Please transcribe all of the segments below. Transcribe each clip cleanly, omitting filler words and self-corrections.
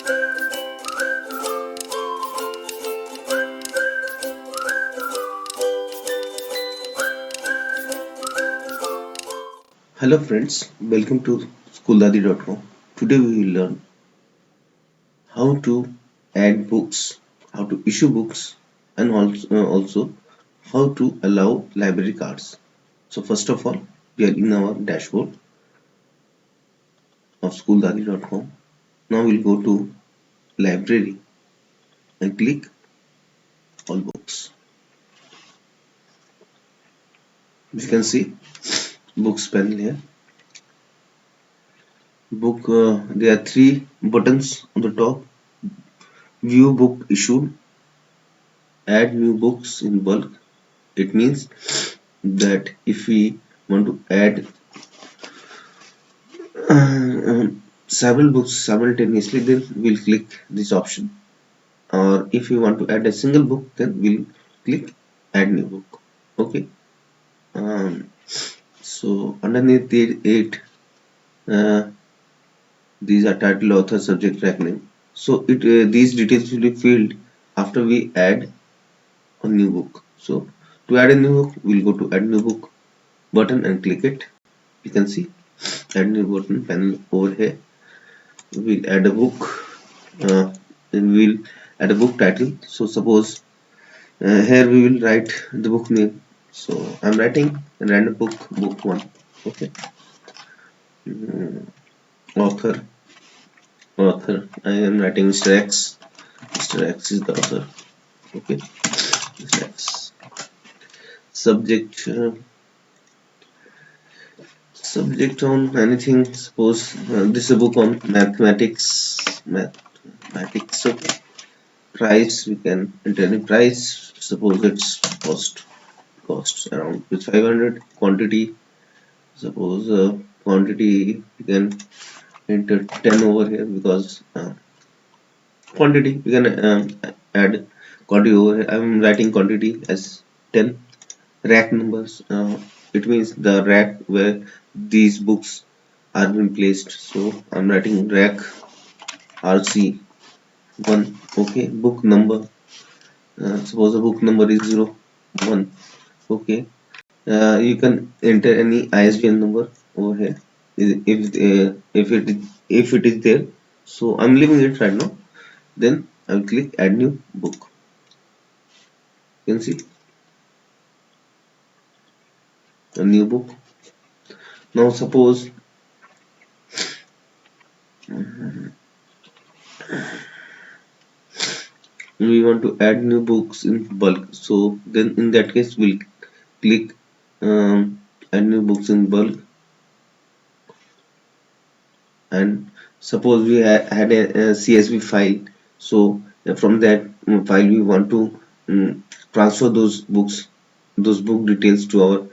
Hello friends, welcome to Schooldadi.com. Today we will learn how to add books, how to issue books, and also how to allow library cards. So first of all, we are in our dashboard of Schooldadi.com. Now we'll go to library and click all books. You can see books panel here. There are three buttons on the top: view book issued, add new books in bulk. It means that if we want to add several books simultaneously, then we'll click this option, or if you want to add a single book, then we'll click add new book. Okay. So underneath the it uh, these are title, author, subject, track name. So these details will be filled after we add a new book. So to add a new book, we'll go to add new book button and click it. You can see add new button panel over here. We'll add a book, then we'll add a book title. So suppose here we will write the book name. So I'm writing a random book 1. Okay. Author, I am writing Mr. X. Mr. X is the author. Okay. Mr. X. Subject, subject on anything. Suppose this is a book on mathematics. So price, we can enter any price. Suppose it's costs around with 500. Quantity, suppose quantity, we can enter 10 over here, because quantity we can add quantity over here. I'm writing quantity as 10. Rack numbers, it means the rack where these books are being placed. So I'm writing rack RC1. Okay. Book number, suppose the book number is 01. Okay. You can enter any ISBN number over here if it is there. So I'm leaving it right now. Then I'll click add new book. You can see a new book. Now suppose we want to add new books in bulk. So then in that case we'll click add new books in bulk, and suppose we had a CSV file. So from that file we want to transfer those book details to our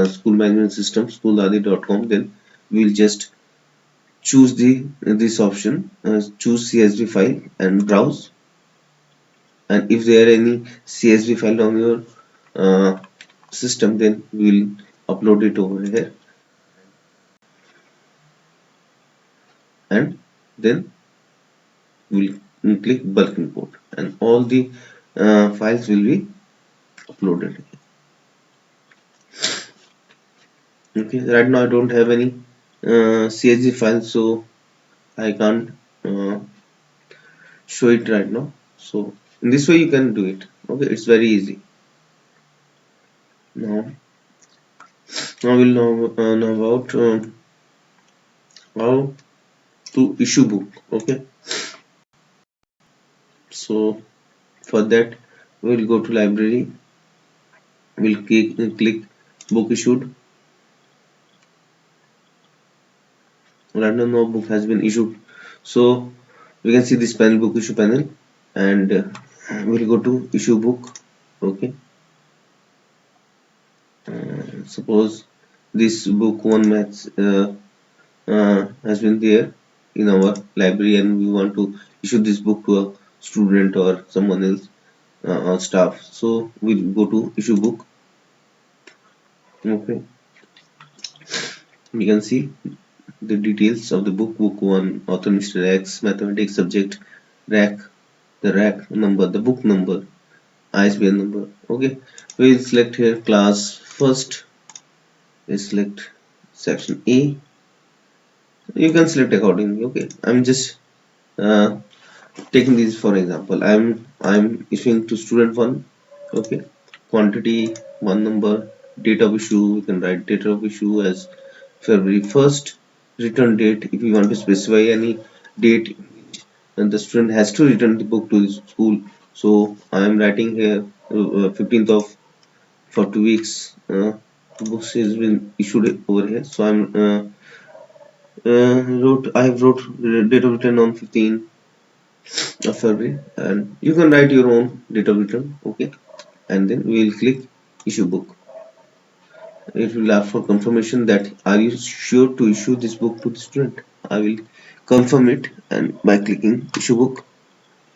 school management system, schooldadi.com. Then we'll just choose this option, choose CSV file and browse. And if there are any CSV file on your system, then we'll upload it over here, and then we'll click bulk import, and all the files will be uploaded. Okay, right now I don't have any CSV file, so I can't show it right now. So in this way you can do it. Okay, it's very easy. Now we'll know about how to issue book. Okay, so for that we'll go to library, we'll click book issued. Right now no book has been issued, so we can see this panel, book issue panel, and we'll go to issue book. Okay. Suppose this book 1 maths has been there in our library, and we want to issue this book to a student or someone else or staff. So we'll go to issue book. Okay, you can see the details of the book 1, author Mr. X, mathematics subject, rack, the rack number, the book number, ISBN number. Okay, we'll select here class first. We select section A. You can select accordingly. Okay, I'm just uh, taking this for example. I'm issuing to student 1. Okay, quantity 1 number, date of issue. We can write date of issue as February 1st. Return date, if you want to specify any date, and the student has to return the book to the school. So I am writing here 15th of for 2 weeks. Books has been issued over here. So I have wrote date of return on 15th of February, and you can write your own date of return. Okay, and then we will click issue book. It will ask for confirmation that are you sure to issue this book to the student. I will confirm it, and by clicking issue book.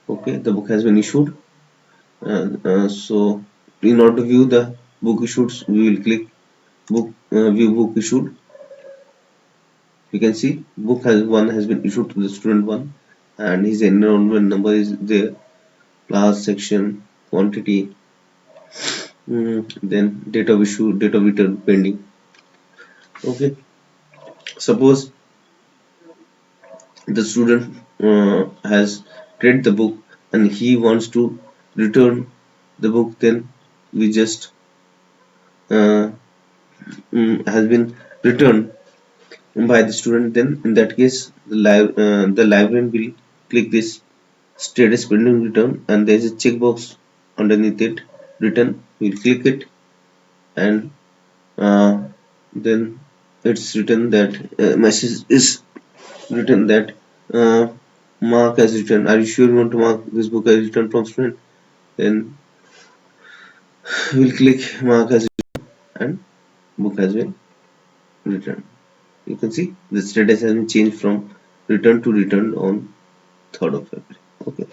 Okay, the book has been issued. So in order to view the book issued, we will click view book issued. You can see book has one has been issued to the student 1, and his enrollment number is there, class, section, quantity, then date of issue, date of return pending. Okay, suppose the student has read the book and he wants to return the book, then we just uh, has been returned by the student. Then in that case the librarian will click this status pending return, and there is a checkbox underneath it, return. We'll click it, and uh, then it's written that message is written that uh, mark as returned. Are you sure you want to mark this book as returned from student? Then we'll click mark as returned, and book has been returned. You can see the status has been changed from return to returned on 3rd of February. Okay.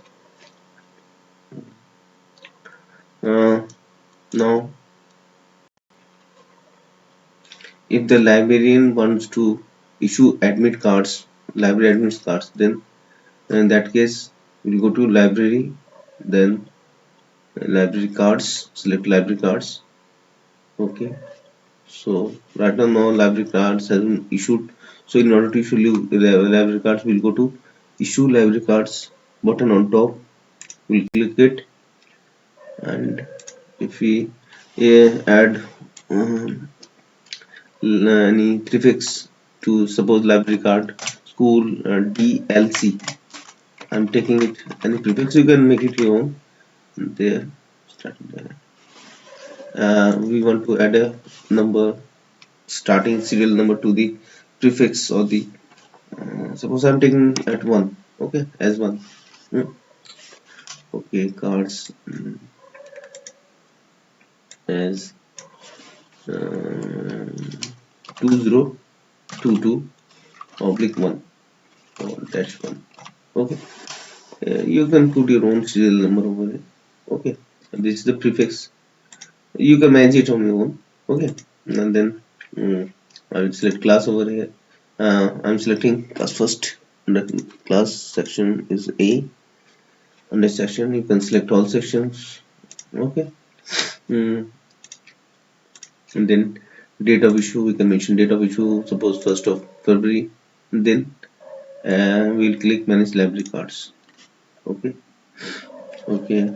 Now if the librarian wants to issue admit cards, library admit cards, then in that case we'll go to library, then library cards, select library cards. Okay, so right now no library cards has been issued. So in order to issue library cards, we'll go to issue library cards button on top. We'll click it, and if we add any prefix to suppose library card school DLC, I'm taking it any prefix. You can make it your own. There, starting there. We want to add a number, starting serial number to the prefix or the suppose I'm taking at 1. Okay, as 1. Okay, cards as 2022/1 or -1. Okay, you can put your own serial number over it. Okay, this is the prefix. You can manage it on your own. Okay, and then I will select class over here. I'm selecting class first. Under class section is A. Under section you can select all sections. Okay, mm, and then date of issue, we can mention date of issue, suppose 1st of February. And then we'll click manage library cards. Okay, okay,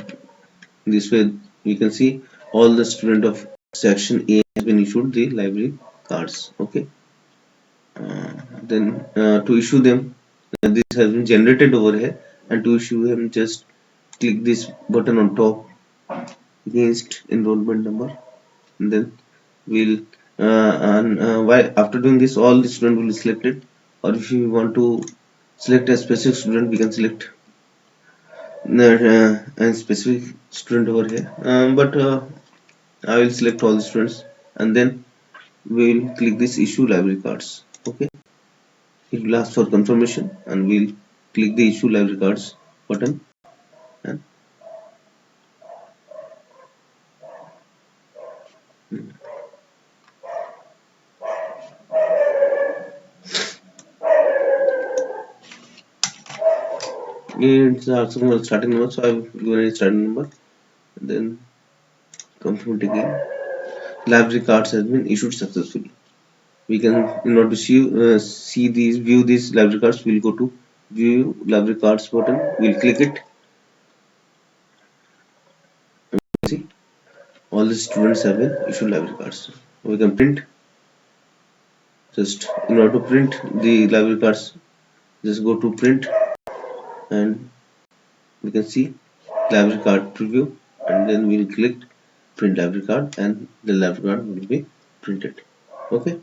this way we can see all the student of section A has been issued the library cards. Okay, then to issue them, this has been generated over here, and to issue them just click this button on top against enrollment number, and then we'll why after doing this all the student will be selected, or if you want to select a specific student, we can select a specific student over here, but I will select all the students, and then we will click this issue library cards. Okay, it will ask for confirmation, and we'll click the issue library cards button, and It's also a starting number, so I've given a starting number. And then complete again. Library cards has been issued successfully. We can, in order to see these, view these library cards, we'll go to view library cards button. We'll click it. See, all the students have been issued library cards. We can print. Just in order to print the library cards, just go to print, and we can see library card preview, and then we'll click print library card, and the library card will be printed. Okay.